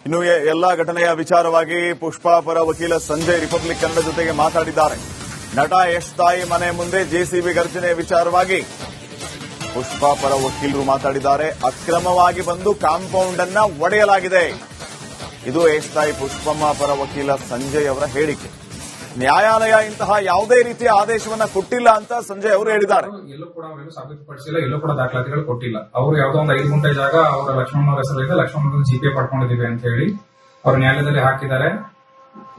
ಇನ್ನು ಎಲ್ಲಾ ಘಟನೆಯ ವಿಚಾರವಾಗಿ ಪುಷ್ಪಾ ಪರ ವಕೀಲ ಸಂಜಯ್ ರಿಪಬ್ಲಿಕ್ ಕನ್ನಡ ಜೊತೆಗೆ ಮಾತಾಡಿದ್ದಾರೆ. ನಟ ಯಶ್ ತಾಯಿ ಮನೆ ಮುಂದೆ ಜೆಸಿಬಿ ಗರ್ಜನೆ ವಿಚಾರವಾಗಿ ಪುಷ್ಪಾ ಪರ ವಕೀಲರು ಮಾತಾಡಿದ್ದಾರೆ. ಅಕ್ರಮವಾಗಿ ಬಂದು ಕಾಂಪೌಂಡ್ ಅನ್ನ ಒಡೆಯಲಾಗಿದೆ. ಇದು ಯಶ್ ತಾಯಿ ಪುಷ್ಪಮ್ಮ ಪರ ವಕೀಲ ಸಂಜಯ್ ಅವರ ಹೇಳಿಕೆ. ನ್ಯಾಯಾಲಯ ಇಂತಹ ಯಾವುದೇ ರೀತಿಯ ಆದೇಶವನ್ನ ಕೊಟ್ಟಿಲ್ಲ ಅಂತ ಸಂಜಯ್ ಅವರು ಹೇಳಿದ್ದಾರೆ. ಎಲ್ಲೂ ಕೂಡ ಅವರಿಗೆ ಸಾಬೀತುಪಡಿಸಿಲ್ಲ, ಎಲ್ಲೂ ಕೂಡ ದಾಖಲಾತಿಗಳು ಕೊಟ್ಟಿಲ್ಲ. ಅವರು ಯಾವುದೋ ಒಂದು 5 ಗುಂಟೆ ಜಾಗ ಅವರ ಲಕ್ಷ್ಮಣ್ ಅವರ ಹೆಸರಿದೆ, ಲಕ್ಷ್ಮಣ್ ಜಿಪೇ ಪಡ್ಕೊಂಡಿದ್ದೀವಿ ಅಂತ ಹೇಳಿ ಅವರು ನ್ಯಾಯಾಲಯದಲ್ಲಿ ಹಾಕಿದ್ದಾರೆ.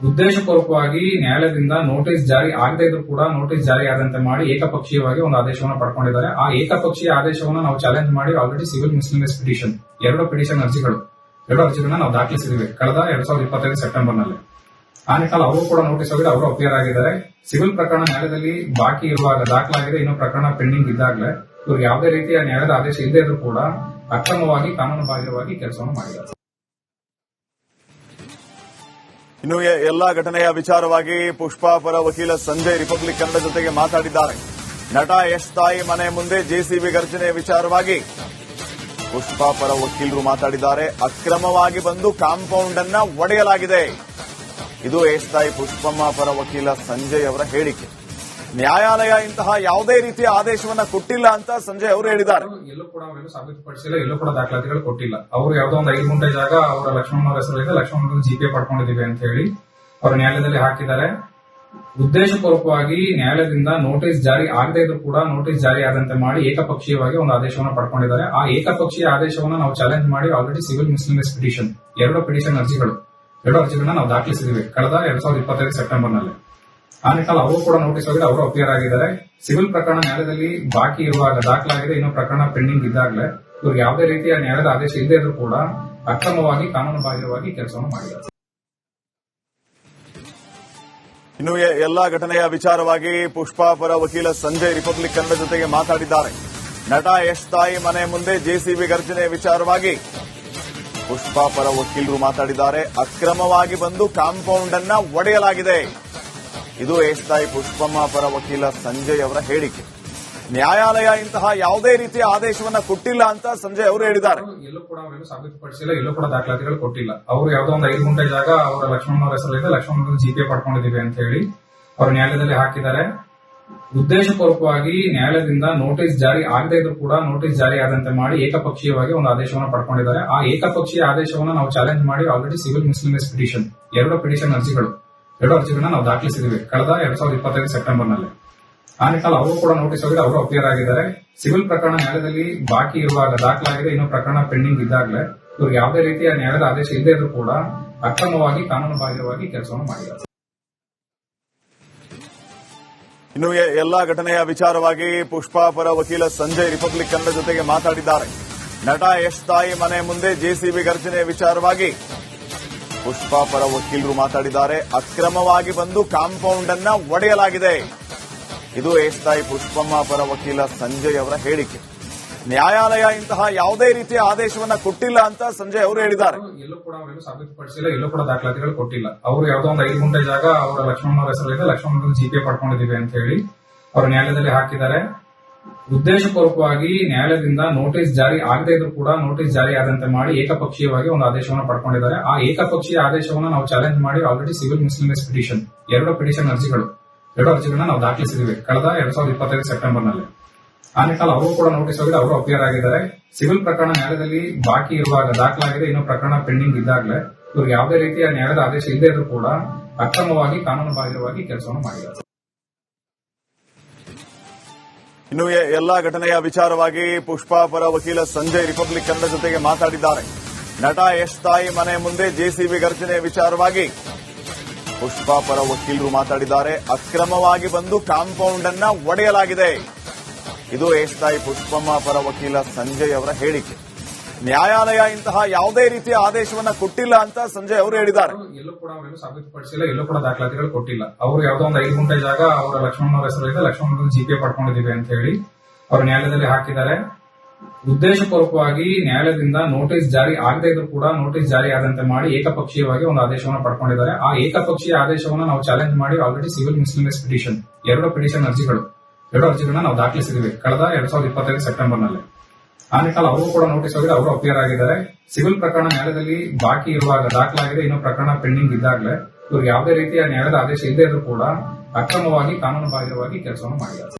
ಉದ್ದೇಶಪೂರ್ವಕವಾಗಿ ನ್ಯಾಯಾಲಯದಿಂದ ನೋಟಿಸ್ ಜಾರಿ ಆಗದೇ ಇದ್ರೂ ಕೂಡ ನೋಟಿಸ್ ಜಾರಿ ಆದಂತೆ ಮಾಡಿ ಏಕಪಕ್ಷೀಯವಾಗಿ ಒಂದು ಆದೇಶವನ್ನು ಪಡ್ಕೊಂಡಿದ್ದಾರೆ. ಆ ಏಕಪಕ್ಷೀಯ ಆದೇಶವನ್ನು ನಾವು ಚಾಲೆಂಜ್ ಮಾಡಿ ಆಲ್ರೆಡಿ ಸಿವಿಲ್ ಮಿಸ್ಲಿಮಿಸ್ ಪಿಟಿಷನ್ 2 ಪಿಟಿಷನ್ ಅರ್ಜಿಗಳನ್ನ ನಾವು ದಾಖಲಿಸಿದ್ವಿ ಕಳೆದ 2025 ಸೆಪ್ಟೆಂಬರ್ನಲ್ಲಿ. ಆ ನಿಟ್ಟಿನಲ್ಲಿ ಅವರು ಕೂಡ ನೋಟಿಸ್ ಹೋಗಿದೆ, ಅವರು ಅಪಿಯರ್ ಆಗಿದ್ದಾರೆ. ಸಿವಿಲ್ ಪ್ರಕರಣ ನ್ಯಾಯಾಲಯದಲ್ಲಿ ಬಾಕಿ ಇರುವಾಗ ದಾಖಲಾಗಿದೆ, ಇನ್ನೂ ಪ್ರಕರಣ ಪೆಂಡಿಂಗ್ ಇದ್ದಾಗಲೇ ಇವರು ಯಾವುದೇ ರೀತಿಯ ನ್ಯಾಯಾಲಯದ ಆದೇಶ ಇಲ್ಲದೇ ಇದ್ರೂ ಕೂಡ ಅಕ್ರಮವಾಗಿ ಕಾನೂನು ಬಾಹಿರವಾಗಿ ಕೆಲಸವನ್ನು ಮಾಡಿದ್ದಾರೆ. ಇನ್ನು ಎಲ್ಲಾ ಘಟನೆಯ ವಿಚಾರವಾಗಿ ಪುಷ್ಪಾ ಪರ ವಕೀಲ ಸಂಜಯ್ ರಿಪಬ್ಲಿಕ್ ಕನ್ನಡ ಜೊತೆಗೆ ಮಾತಾಡಿದ್ದಾರೆ. ನಟ ಯಶ್ ತಾಯಿ ಮನೆ ಮುಂದೆ ಜೆಸಿಬಿ ಗರ್ಜನೆ ವಿಚಾರವಾಗಿ ಪುಷ್ಪಾ ಪರ ವಕೀಲರು ಮಾತಾಡಿದ್ದಾರೆ. ಅಕ್ರಮವಾಗಿ ಬಂದು ಕಾಂಪೌಂಡ್ ಅನ್ನ ಒಡೆಯಲಾಗಿದೆ. ಇದು ಯಶ್ ತಾಯಿ ಪುಷ್ಪಮ್ಮ ಪರ ವಕೀಲ ಸಂಜಯ್ ಅವರ ಹೇಳಿಕೆ. ನ್ಯಾಯಾಲಯ ಇಂತಹ ಯಾವುದೇ ರೀತಿಯ ಆದೇಶವನ್ನ ಕೊಟ್ಟಿಲ್ಲ ಅಂತ ಸಂಜಯ್ ಅವರು ಹೇಳಿದ್ದಾರೆ. ಎಲ್ಲೂ ಕೂಡ ಅವರಿಗೆ ಸಾಬೀತುಪಡಿಸಿಲ್ಲ, ಎಲ್ಲೂ ಕೂಡ ದಾಖಲಾತಿಗಳು ಕೊಟ್ಟಿಲ್ಲ. ಅವರು ಯಾವುದೋ ಒಂದು 5 ಗುಂಟೆ ಜಾಗ ಅವರ ಲಕ್ಷ್ಮಣ್ ಅವರ ಹೆಸರಿದೆ, ಲಕ್ಷ್ಮಣ್ ಜಿಪೇ ಪಡ್ಕೊಂಡಿದ್ದೀವಿ ಅಂತ ಹೇಳಿ ಅವರು ನ್ಯಾಯಾಲಯದಲ್ಲಿ ಹಾಕಿದ್ದಾರೆ. ಉದ್ದೇಶಪೂರ್ವಕವಾಗಿ ನ್ಯಾಯಾಲಯದಿಂದ ನೋಟಿಸ್ ಜಾರಿ ಆಗದೇ ಇದ್ರೂ ಕೂಡ ನೋಟಿಸ್ ಜಾರಿ ಆದಂತೆ ಮಾಡಿ ಏಕಪಕ್ಷೀಯವಾಗಿ ಒಂದು ಆದೇಶವನ್ನು ಪಡ್ಕೊಂಡಿದ್ದಾರೆ. ಆ ಏಕಪಕ್ಷೀಯ ಆದೇಶವನ್ನು ನಾವು ಚಾಲೆಂಜ್ ಮಾಡಿ ಆಲ್ರೆಡಿ ಸಿವಿಲ್ ಮಿಸ್ಲಿಮಿಸ್ ಪಿಟಿಷನ್ 2 ಪಿಟಿಷನ್ ಅರ್ಜಿಗಳನ್ನ ನಾವು ದಾಖಲಿಸಿದ್ವಿ ಕಳೆದ 2025 ಸೆಪ್ಟೆಂಬರ್ನಲ್ಲಿ. ಆ ನಿಟ್ಟಿನಲ್ಲಿ ಅವರು ಕೂಡ ನೋಟಿಸ್ ಹೋಗಿದೆ, ಅವರು ಅಪಿಯರ್ ಆಗಿದ್ದಾರೆ. ಸಿವಿಲ್ ಪ್ರಕರಣ ನ್ಯಾಯಾಲಯದಲ್ಲಿ ಬಾಕಿ ಇರುವಾಗ ದಾಖಲಾಗಿದೆ, ಇನ್ನೂ ಪ್ರಕರಣ ಪೆಂಡಿಂಗ್ ಇದ್ದಾಗಲೇ ಇವರು ಯಾವುದೇ ರೀತಿಯ ನ್ಯಾಯಾಲಯದ ಆದೇಶ ಇಲ್ಲದೇ ಇದ್ರೂ ಕೂಡ ಅಕ್ರಮವಾಗಿ ಕಾನೂನು ಬಾಹಿರವಾಗಿ ಕೆಲಸವನ್ನು ಮಾಡಿದ್ದಾರೆ. ಇನ್ನು ಎಲ್ಲಾ ಘಟನೆಯ ವಿಚಾರವಾಗಿ ಪುಷ್ಪಾ ಪರ ವಕೀಲ ಸಂಜಯ್ ರಿಪಬ್ಲಿಕ್ ಕನ್ನಡ ಜೊತೆಗೆ ಮಾತಾಡಿದ್ದಾರೆ. ನಟ ಯಶ್ ತಾಯಿ ಮನೆ ಮುಂದೆ ಜೆಸಿಬಿ ಗರ್ಜನೆ ವಿಚಾರವಾಗಿ ಪುಷ್ಪಾ ಪರ ವಕೀಲರು ಮಾತಾಡಿದ್ದಾರೆ. ಅಕ್ರಮವಾಗಿ ಬಂದು ಕಾಂಪೌಂಡ್ ಅನ್ನ ಒಡೆಯಲಾಗಿದೆ. ಇದು ಯಶ್ ತಾಯಿ ಪುಷ್ಪಮ್ಮ ಪರ ವಕೀಲ ಸಂಜಯ್ ಅವರ ಹೇಳಿಕೆ. ನ್ಯಾಯಾಲಯ ಇಂತಹ ಯಾವುದೇ ರೀತಿಯ ಆದೇಶವನ್ನ ಕೊಟ್ಟಿಲ್ಲ ಅಂತ ಸಂಜಯ್ ಅವರು ಹೇಳಿದ್ದಾರೆ. ಎಲ್ಲೂ ಕೂಡ ಅವರಿಗೆ ಸಾಬೀತುಪಡಿಸಿಲ್ಲ, ಎಲ್ಲೂ ಕೂಡ ದಾಖಲಾತಿಗಳು ಕೊಟ್ಟಿಲ್ಲ. ಅವರು ಯಾವುದೋ ಒಂದು 5 ಗುಂಟೆ ಜಾಗ ಅವರ ಲಕ್ಷ್ಮಣ್ ಅವರ ಹೆಸರಿದೆ, ಲಕ್ಷ್ಮಣ್ ಜಿಪೇ ಪಡ್ಕೊಂಡಿದ್ದೀವಿ ಅಂತ ಹೇಳಿ ಅವರು ನ್ಯಾಯಾಲಯದಲ್ಲಿ ಹಾಕಿದ್ದಾರೆ. ಉದ್ದೇಶಪೂರ್ವಕವಾಗಿ ನ್ಯಾಯಾಲಯದಿಂದ ನೋಟಿಸ್ ಜಾರಿ ಆಗದೇ ಇದ್ರೂ ಕೂಡ ನೋಟಿಸ್ ಜಾರಿ ಆದಂತೆ ಮಾಡಿ ಏಕಪಕ್ಷೀಯವಾಗಿ ಒಂದು ಆದೇಶವನ್ನು ಪಡ್ಕೊಂಡಿದ್ದಾರೆ. ಆ ಏಕಪಕ್ಷೀಯ ಆದೇಶವನ್ನು ನಾವು ಚಾಲೆಂಜ್ ಮಾಡಿ ಆಲ್ರೆಡಿ ಸಿವಿಲ್ ಮಿಸ್ಲಿಮಿಸ್ ಪಿಟಿಷನ್ 2 ಪಿಟಿಷನ್ ಅರ್ಜಿಗಳನ್ನ ನಾವು ದಾಖಲಿಸಿದ್ವಿ ಕಳೆದ 2025 ಸೆಪ್ಟೆಂಬರ್ನಲ್ಲಿ. ಆ ನಿಟ್ಟಿನಲ್ಲಿ ಅವರು ಕೂಡ ನೋಟಿಸ್ ಹೋಗಿದೆ, ಅವರು ಅಪಿಯರ್ ಆಗಿದ್ದಾರೆ. ಸಿವಿಲ್ ಪ್ರಕರಣ ನ್ಯಾಯಾಲಯದಲ್ಲಿ ಬಾಕಿ ಇರುವಾಗ ದಾಖಲಾಗಿದೆ, ಇನ್ನೂ ಪ್ರಕರಣ ಪೆಂಡಿಂಗ್ ಇದ್ದಾಗಲೇ ಇವರು ಯಾವುದೇ ರೀತಿಯ ನ್ಯಾಯಾಲಯದ ಆದೇಶ ಇಲ್ಲದೇ ಇದ್ರೂ ಕೂಡ ಅಕ್ರಮವಾಗಿ ಕಾನೂನು ಬಾಹಿರವಾಗಿ ಕೆಲಸವನ್ನು ಮಾಡಿದ್ದಾರೆ. ಇನ್ನು ಎಲ್ಲಾ ಘಟನೆಯ ವಿಚಾರವಾಗಿ ಪುಷ್ಪಾ ಪರ ವಕೀಲ ಸಂಜಯ್ ರಿಪಬ್ಲಿಕ್ ಕನ್ನಡ ಜೊತೆಗೆ ಮಾತಾಡಿದ್ದಾರೆ. ನಟ ಯಶ್ ತಾಯಿ ಮನೆ ಮುಂದೆ ಜೆಸಿಬಿ ಗರ್ಜನೆ ವಿಚಾರವಾಗಿ ಪುಷ್ಪಾ ಪರ ವಕೀಲರು ಮಾತಾಡಿದ್ದಾರೆ. ಅಕ್ರಮವಾಗಿ ಬಂದು ಕಾಂಪೌಂಡ್ ಅನ್ನ ಒಡೆಯಲಾಗಿದೆ. ಇದು ಯಶ್ ತಾಯಿ ಪುಷ್ಪಮ್ಮ ಪರ ವಕೀಲ ಸಂಜಯ್ ಅವರ ಹೇಳಿಕೆ. ನ್ಯಾಯಾಲಯ ಇಂತಹ ಯಾವುದೇ ರೀತಿಯ ಆದೇಶವನ್ನ ಕೊಟ್ಟಿಲ್ಲ ಅಂತ ಸಂಜಯ್ ಅವರು ಹೇಳಿದ್ದಾರೆ. ಎಲ್ಲೂ ಕೂಡ ಅವರಿಗೆ ಸಾಬೀತುಪಡಿಸಿಲ್ಲ, ಎಲ್ಲೂ ಕೂಡ ದಾಖಲಾತಿಗಳು ಕೊಟ್ಟಿಲ್ಲ. ಅವರು ಯಾವುದೋ ಒಂದು 5 ಗುಂಟೆ ಜಾಗ ಅವರ ಲಕ್ಷ್ಮಣ್ ಅವರ ಹೆಸರಿದೆ, ಲಕ್ಷ್ಮಣ್ ಜಿಪೇ ಪಡ್ಕೊಂಡಿದ್ದೀವಿ ಅಂತ ಹೇಳಿ ಅವರು ನ್ಯಾಯಾಲಯದಲ್ಲಿ ಹಾಕಿದ್ದಾರೆ. ಉದ್ದೇಶಪೂರ್ವಕವಾಗಿ ನ್ಯಾಯಾಲಯದಿಂದ ನೋಟಿಸ್ ಜಾರಿ ಆಗದೇ ಇದ್ರೂ ಕೂಡ ನೋಟಿಸ್ ಜಾರಿ ಆದಂತೆ ಮಾಡಿ ಏಕಪಕ್ಷೀಯವಾಗಿ ಒಂದು ಆದೇಶವನ್ನು ಪಡ್ಕೊಂಡಿದ್ದಾರೆ. ಆ ಏಕಪಕ್ಷೀಯ ಆದೇಶವನ್ನು ನಾವು ಚಾಲೆಂಜ್ ಮಾಡಿ ಆಲ್ರೆಡಿ ಸಿವಿಲ್ ಮಿಸ್ಲಿಮಿಸ್ ಪಿಟಿಷನ್ 2 ಪಿಟಿಷನ್ ಅರ್ಜಿಗಳನ್ನ ನಾವು ದಾಖಲಿಸಿದ್ವಿ ಕಳೆದ 2025 ಸೆಪ್ಟೆಂಬರ್ನಲ್ಲಿ. ಆ ನಿಟ್ಟಿನಲ್ಲಿ ಅವರು ಕೂಡ ನೋಟಿಸ್ ಹೋಗಿದೆ, ಅವರು ಅಪಿಯರ್ ಆಗಿದ್ದಾರೆ. ಸಿವಿಲ್ ಪ್ರಕರಣ ನ್ಯಾಯಾಲಯದಲ್ಲಿ ಬಾಕಿ ಇರುವಾಗ ದಾಖಲಾಗಿದೆ, ಇನ್ನೂ ಪ್ರಕರಣ ಪೆಂಡಿಂಗ್ ಇದ್ದಾಗಲೇ ಇವರು ಯಾವುದೇ ರೀತಿಯ ನ್ಯಾಯಾಲಯದ ಆದೇಶ ಇಲ್ಲದೇ ಇದ್ರೂ ಕೂಡ ಅಕ್ರಮವಾಗಿ ಕಾನೂನು ಬಾಹಿರವಾಗಿ ಕೆಲಸವನ್ನು ಮಾಡಿದ್ದಾರೆ. ಇನ್ನು ಎಲ್ಲಾ ಘಟನೆಯ ವಿಚಾರವಾಗಿ ಪುಷ್ಪಾ ಪರ ವಕೀಲ ಸಂಜಯ್ ರಿಪಬ್ಲಿಕ್ ಕನ್ನಡ ಜೊತೆಗೆ ಮಾತಾಡಿದ್ದಾರೆ. ನಟ ಯಶ್ ತಾಯಿ ಮನೆ ಮುಂದೆ ಜೆಸಿಬಿ ಗರ್ಜನೆ ವಿಚಾರವಾಗಿ ಪುಷ್ಪಾ ಪರ ವಕೀಲರು ಮಾತಾಡಿದ್ದಾರೆ. ಅಕ್ರಮವಾಗಿ ಬಂದು ಕಾಂಪೌಂಡ್ ಅನ್ನ ಒಡೆಯಲಾಗಿದೆ. ಇದು ಯಶ್ ತಾಯಿ ಪುಷ್ಪಮ್ಮ ಪರ ವಕೀಲ ಸಂಜಯ್ ಅವರ ಹೇಳಿಕೆ. ನ್ಯಾಯಾಲಯ ಇಂತಹ ಯಾವುದೇ ರೀತಿಯ ಆದೇಶವನ್ನ ಕೊಟ್ಟಿಲ್ಲ ಅಂತ ಸಂಜಯ್ ಅವರು ಹೇಳಿದ್ದಾರೆ. ಎಲ್ಲೂ ಕೂಡ ಅವರಿಗೆ ಸಾಬೀತುಪಡಿಸಿಲ್ಲ, ಎಲ್ಲೂ ಕೂಡ ದಾಖಲಾತಿಗಳು ಕೊಟ್ಟಿಲ್ಲ. ಅವರು ಯಾವುದೋ ಒಂದು 5 ಗುಂಟೆ ಜಾಗ ಅವರ ಲಕ್ಷ್ಮಣ್ ಅವರ ಹೆಸರಿದೆ, ಲಕ್ಷ್ಮಣ್ ಜಿಪೇ ಪಡ್ಕೊಂಡಿದ್ದೀವಿ ಅಂತ ಹೇಳಿ ಅವರು ನ್ಯಾಯಾಲಯದಲ್ಲಿ ಹಾಕಿದ್ದಾರೆ. ಉದ್ದೇಶಪೂರ್ವಕವಾಗಿ ನ್ಯಾಯಾಲಯದಿಂದ ನೋಟಿಸ್ ಜಾರಿ ಆಗದೇ ಇದ್ರೂ ಕೂಡ ನೋಟಿಸ್ ಜಾರಿ ಆದಂತೆ ಮಾಡಿ ಏಕಪಕ್ಷೀಯವಾಗಿ ಒಂದು ಆದೇಶವನ್ನು ಪಡ್ಕೊಂಡಿದ್ದಾರೆ. ಆ ಏಕಪಕ್ಷೀಯ ಆದೇಶವನ್ನು ನಾವು ಚಾಲೆಂಜ್ ಮಾಡಿ ಆಲ್ರೆಡಿ ಸಿವಿಲ್ ಮಿಸ್ಲಿಮಿಸ್ ಪಿಟಿಷನ್ 2 ಪಿಟಿಷನ್ ಅರ್ಜಿಗಳನ್ನ ನಾವು ದಾಖಲಿಸಿದ್ವಿ ಕಳೆದ 2025 ಸೆಪ್ಟೆಂಬರ್ನಲ್ಲಿ. ಆ ನಿಟ್ಟಿನಲ್ಲಿ ಅವರು ಕೂಡ ನೋಟಿಸ್ ಹೋಗಿದೆ, ಅವರು ಅಪಿಯರ್ ಆಗಿದ್ದಾರೆ. ಸಿವಿಲ್ ಪ್ರಕರಣ ನ್ಯಾಯಾಲಯದಲ್ಲಿ ಬಾಕಿ ಇರುವಾಗ ದಾಖಲಾಗಿದೆ, ಇನ್ನೂ ಪ್ರಕರಣ ಪೆಂಡಿಂಗ್ ಇದ್ದಾಗಲೇ ಇವ್ರಿಗೆ ಯಾವುದೇ ರೀತಿಯ ನ್ಯಾಯಾಲಯದ ಆದೇಶ ಇಲ್ಲದೇ ಇದ್ರೂ ಕೂಡ ಅಕ್ರಮವಾಗಿ ಕಾನೂನು ಬಾಹಿರವಾಗಿ ಕೆಲಸವನ್ನು ಮಾಡಿದ್ದಾರೆ.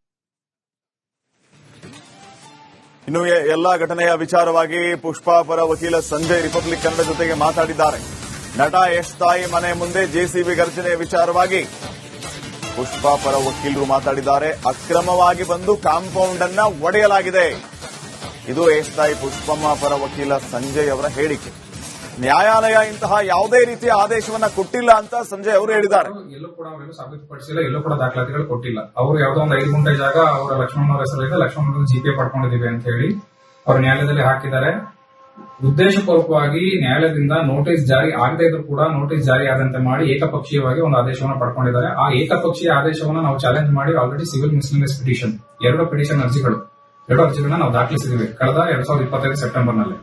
ಇನ್ನು ಎಲ್ಲಾ ಘಟನೆಯ ವಿಚಾರವಾಗಿ ಪುಷ್ಪಾ ಪರ ವಕೀಲ ಸಂಜಯ್ ರಿಪಬ್ಲಿಕ್ ಕನ್ನಡ ಜೊತೆಗೆ ಮಾತಾಡಿದ್ದಾರೆ. ನಟ ಯಶ್ ತಾಯಿ ಮನೆ ಮುಂದೆ ಜೆಸಿಬಿ ಗರ್ಜನೆ ವಿಚಾರವಾಗಿ ಪುಷ್ಪಾ ಪರ ವಕೀಲರು ಮಾತಾಡಿದ್ದಾರೆ. ಅಕ್ರಮವಾಗಿ ಬಂದು ಕಾಂಪೌಂಡ್ ಅನ್ನ ಒಡೆಯಲಾಗಿದೆ. ಇದು ಯಶ್ ತಾಯಿ ಪುಷ್ಪಮ್ಮ ಪರ ವಕೀಲ ಸಂಜಯ್ ಅವರ ಹೇಳಿಕೆ. ನ್ಯಾಯಾಲಯ ಇಂತಹ ಯಾವುದೇ ರೀತಿಯ ಆದೇಶವನ್ನ ಕೊಟ್ಟಿಲ್ಲ ಅಂತ ಸಂಜಯ್ ಅವರು ಹೇಳಿದ್ದಾರೆ. ಎಲ್ಲೂ ಕೂಡ ಅವರೆಲ್ಲೂ ಸಾಬೀತುಪಡಿಸಿಲ್ಲ, ಎಲ್ಲೂ ಕೂಡ ದಾಖಲಾತಿಗಳು ಕೊಟ್ಟಿಲ್ಲ. ಅವರು ಯಾವುದೋ ಒಂದು 5 ಗುಂಟೆ ಜಾಗ ಅವರ ಲಕ್ಷ್ಮಣ್ ಅವರ ಹೆಸರಲ್ಲಿದೆ, ಲಕ್ಷ್ಮಣ್ ಜಿಪೇ ಪಡ್ಕೊಂಡಿದ್ದೀವಿ ಅಂತ ಹೇಳಿ ಅವರು ನ್ಯಾಯಾಲಯದಲ್ಲಿ ಹಾಕಿದ್ದಾರೆ. ಉದ್ದೇಶಪೂರ್ವಕವಾಗಿ ನ್ಯಾಯಾಲಯದಿಂದ ನೋಟಿಸ್ ಜಾರಿ ಆಗದೇ ಇದ್ರೂ ಕೂಡ ನೋಟಿಸ್ ಜಾರಿ ಆದಂತೆ ಮಾಡಿ ಏಕಪಕ್ಷೀಯವಾಗಿ ಒಂದು ಆದೇಶವನ್ನು ಪಡ್ಕೊಂಡಿದ್ದಾರೆ. ಆ ಏಕಪಕ್ಷೀಯ ಆದೇಶವನ್ನು ನಾವು ಚಾಲೆಂಜ್ ಮಾಡಿ ಆಲ್ರೆಡಿ ಸಿವಿಲ್ ಮಿಸ್ಲಿಮಿಸ್ ಪಿಟಿಷನ್ 2 ಪಿಟಿಷನ್ ಅರ್ಜಿಗಳನ್ನ ನಾವು ದಾಖಲಿಸಿದ್ದೀವಿ ಕಳೆದ 2025 ಸೆಪ್ಟೆಂಬರ್ನಲ್ಲಿ.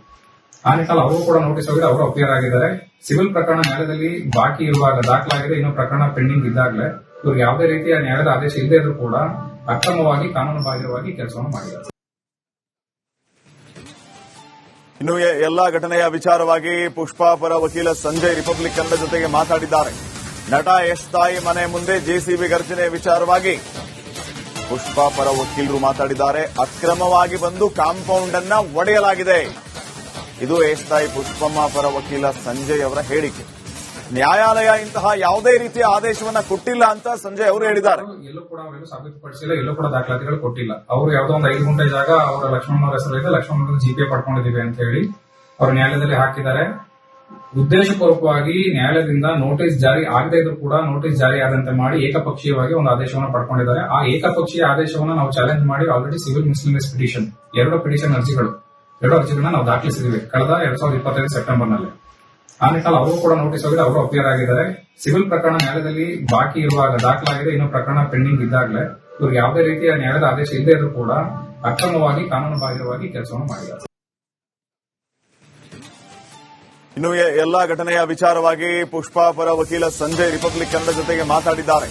ಆ ನಿಟ್ಟಿನಲ್ಲಿ ಅವರು ಕೂಡ ನೋಟಿಸ್ ಹೋಗಿದೆ, ಅವರು ಅಪಿಯರ್ ಆಗಿದ್ದಾರೆ. ಸಿವಿಲ್ ಪ್ರಕರಣ ನ್ಯಾಯಾಲಯದಲ್ಲಿ ಬಾಕಿ ಇರುವಾಗ ದಾಖಲಾಗಿದೆ, ಇನ್ನೂ ಪ್ರಕರಣ ಪೆಂಡಿಂಗ್ ಇದ್ದಾಗಲೇ ಇವ್ರಿಗೆ ಯಾವುದೇ ರೀತಿಯ ನ್ಯಾಯಾಲಯದ ಆದೇಶ ಇಲ್ಲದೇ ಇದ್ರೂ ಕೂಡ ಅಕ್ರಮವಾಗಿ ಕಾನೂನು ಬಾಹಿರವಾಗಿ ಕೆಲಸವನ್ನು ಮಾಡಿದ್ದಾರೆ. ಇನ್ನು ಎಲ್ಲಾ ಘಟನೆಯ ವಿಚಾರವಾಗಿ ಪುಷ್ಪಾ ಪರ ವಕೀಲ ಸಂಜಯ್ ರಿಪಬ್ಲಿಕ್ ಕನ್ನಡ ಜೊತೆಗೆ ಮಾತಾಡಿದ್ದಾರೆ. ನಟ ಯಶ್ ತಾಯಿ ಮನೆ ಮುಂದೆ ಜೆಸಿಬಿ ಗರ್ಜನೆ ವಿಚಾರವಾಗಿ ಪುಷ್ಪಾ ಪರ ವಕೀಲರು ಮಾತಾಡಿದ್ದಾರೆ. ಅಕ್ರಮವಾಗಿ ಬಂದು ಕಾಂಪೌಂಡ್ ಅನ್ನ ಒಡೆಯಲಾಗಿದೆ. ಇದು ಯಶ್ ತಾಯಿ ಪುಷ್ಪಮ್ಮ ಪರ ವಕೀಲ ಸಂಜಯ್ ಅವರ ಹೇಳಿಕೆ. ನ್ಯಾಯಾಲಯ ಇಂತಹ ಯಾವುದೇ ರೀತಿಯ ಆದೇಶವನ್ನ ಕೊಟ್ಟಿಲ್ಲ ಅಂತ ಸಂಜಯ್ ಅವರು ಹೇಳಿದ್ದಾರೆ. ಎಲ್ಲೂ ಕೂಡ ಅವರೆಲ್ಲೂ ಸಾಬೀತುಪಡಿಸಿಲ್ಲ, ಎಲ್ಲೂ ಕೂಡ ದಾಖಲಾತಿಗಳು ಕೊಟ್ಟಿಲ್ಲ. ಅವರು ಯಾವುದೋ ಒಂದು 5 ಗುಂಟೆ ಜಾಗ ಅವರ ಲಕ್ಷ್ಮಣ್ ಅವರ ಹೆಸರಲ್ಲಿದೆ, ಲಕ್ಷ್ಮಣ್ ಜಿಪೇ ಪಡ್ಕೊಂಡಿದ್ದೀವಿ ಅಂತ ಹೇಳಿ ಅವರು ನ್ಯಾಯಾಲಯದಲ್ಲಿ ಹಾಕಿದ್ದಾರೆ. ಉದ್ದೇಶಪೂರ್ವಕವಾಗಿ ನ್ಯಾಯಾಲಯದಿಂದ ನೋಟಿಸ್ ಜಾರಿ ಆಗದೇ ಇದ್ರೂ ಕೂಡ ನೋಟಿಸ್ ಜಾರಿ ಆದಂತೆ ಮಾಡಿ ಏಕಪಕ್ಷೀಯವಾಗಿ ಒಂದು ಆದೇಶವನ್ನು ಪಡ್ಕೊಂಡಿದ್ದಾರೆ. ಆ ಏಕಪಕ್ಷೀಯ ಆದೇಶವನ್ನು ನಾವು ಚಾಲೆಂಜ್ ಮಾಡಿ ಆಲ್ರೆಡಿ ಸಿವಿಲ್ ಮಿಸ್ಲಿಮಿಸ್ ಪಿಟಿಷನ್ 2 ಪಿಟಿಷನ್ ಅರ್ಜಿಗಳನ್ನ ನಾವು ದಾಖಲಿಸಿದ್ದೀವಿ ಕಳೆದ 2025 ಸೆಪ್ಟೆಂಬರ್ನಲ್ಲಿ. ಆ ನಿಟ್ಟಿನಲ್ಲಿ ಅವರು ಕೂಡ ನೋಟಿಸ್ ಹೋಗಿದೆ, ಅವರು ಅಪಿಯರ್ ಆಗಿದ್ದಾರೆ. ಸಿವಿಲ್ ಪ್ರಕರಣ ನ್ಯಾಯಾಲಯದಲ್ಲಿ ಬಾಕಿ ಇರುವಾಗ ದಾಖಲಾಗಿದೆ, ಇನ್ನೂ ಪ್ರಕರಣ ಪೆಂಡಿಂಗ್ ಇದ್ದಾಗಲೇ ಇವ್ರಿಗೆ ಯಾವುದೇ ರೀತಿಯ ನ್ಯಾಯಾಲಯದ ಆದೇಶ ಇಲ್ಲದೇ ಇದ್ರೂ ಕೂಡ ಅಕ್ರಮವಾಗಿ ಕಾನೂನು ಬಾಹಿರವಾಗಿ ಕೆಲಸವನ್ನು ಮಾಡಿದ್ದಾರೆ. ಇನ್ನು ಎಲ್ಲಾ ಘಟನೆಯ ವಿಚಾರವಾಗಿ ಪುಷ್ಪಾ ಪರ ವಕೀಲ ಸಂಜಯ್ ರಿಪಬ್ಲಿಕ್ ಕನ್ನಡ ಜೊತೆಗೆ ಮಾತಾಡಿದ್ದಾರೆ.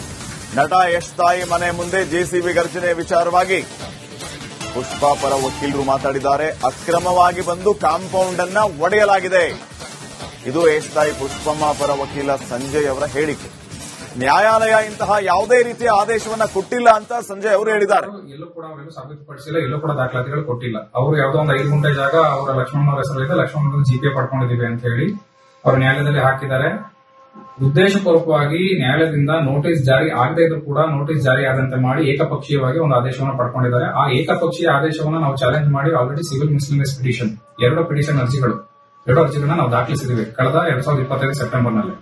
ನಟ ಯಶ್ ತಾಯಿ ಮನೆ ಮುಂದೆ ಜೆಸಿಬಿ ಗರ್ಜನೆ ವಿಚಾರವಾಗಿ ಪುಷ್ಪಾ ಪರ ವಕೀಲರು ಮಾತಾಡಿದ್ದಾರೆ. ಅಕ್ರಮವಾಗಿ ಬಂದು ಕಾಂಪೌಂಡ್ ಅನ್ನ ಒಡೆಯಲಾಗಿದೆ. ಇದು ಯಶ್ ತಾಯಿ ಪುಷ್ಪಮ್ಮ ಪರ ವಕೀಲ ಸಂಜಯ್ ಅವರ ಹೇಳಿಕೆ. ನ್ಯಾಯಾಲಯ ಇಂತಹ ಯಾವುದೇ ರೀತಿಯ ಆದೇಶವನ್ನ ಕೊಟ್ಟಿಲ್ಲ ಅಂತ ಸಂಜಯ್ ಅವರು ಹೇಳಿದ್ದಾರೆ. ಎಲ್ಲೂ ಕೂಡ ಅವರೆಲ್ಲೂ ಸಾಬೀತುಪಡಿಸಿಲ್ಲ, ಎಲ್ಲೂ ಕೂಡ ದಾಖಲಾತಿಗಳು ಕೊಟ್ಟಿಲ್ಲ. ಅವರು ಯಾವುದೋ ಒಂದು 5 ಗುಂಟೆ ಜಾಗ ಅವರ ಲಕ್ಷ್ಮಣ್ ಅವರ ಹೆಸರಲ್ಲಿದೆ, ಲಕ್ಷ್ಮಣ್ ಜಿಪೇ ಪಡ್ಕೊಂಡಿದ್ದೀವಿ ಅಂತ ಹೇಳಿ ಅವರು ನ್ಯಾಯಾಲಯದಲ್ಲಿ ಹಾಕಿದ್ದಾರೆ. ಉದ್ದೇಶಪೂರ್ವಕವಾಗಿ ನ್ಯಾಯಾಲಯದಿಂದ ನೋಟಿಸ್ ಜಾರಿ ಆಗದೇ ಇದ್ರೂ ಕೂಡ ನೋಟಿಸ್ ಜಾರಿ ಆದಂತೆ ಮಾಡಿ ಏಕಪಕ್ಷೀಯವಾಗಿ ಒಂದು ಆದೇಶವನ್ನು ಪಡ್ಕೊಂಡಿದ್ದಾರೆ. ಆ ಏಕಪಕ್ಷೀಯ ಆದೇಶವನ್ನು ನಾವು ಚಾಲೆಂಜ್ ಮಾಡಿ ಆಲ್ರೆಡಿ ಸಿವಿಲ್ ಮಿಸ್ಲಿಮಿಸ್ ಪಿಟಿಷನ್ 2 ಪಿಟಿಷನ್ ಅರ್ಜಿಗಳನ್ನ ನಾವು ದಾಖಲಿಸಿದ್ದೀವಿ ಕಳೆದ 2025 ಸೆಪ್ಟೆಂಬರ್ನಲ್ಲಿ.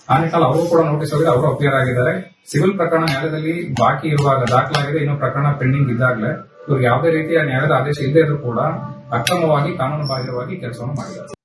ಆ ನಿಟ್ಟಿನಲ್ಲಿ ಅವರು ಕೂಡ ನೋಟಿಸ್ ಹೋಗಿದೆ, ಅವರು ಅಪಿಯರ್ ಆಗಿದ್ದಾರೆ. ಸಿವಿಲ್ ಪ್ರಕರಣ ನ್ಯಾಯಾಲಯದಲ್ಲಿ ಬಾಕಿ ಇರುವಾಗ ದಾಖಲಾಗಿದೆ, ಇನ್ನೂ ಪ್ರಕರಣ ಪೆಂಡಿಂಗ್ ಇದ್ದಾಗಲೇ ಇವ್ರಿಗೆ ಯಾವುದೇ ರೀತಿಯ ನ್ಯಾಯಾಲಯದ ಆದೇಶ ಇಲ್ಲದೇ ಇದ್ರೂ ಕೂಡ ಅಕ್ರಮವಾಗಿ ಕಾನೂನು ಬಾಹಿರವಾಗಿ ಕೆಲಸವನ್ನು ಮಾಡಿದ್ದಾರೆ.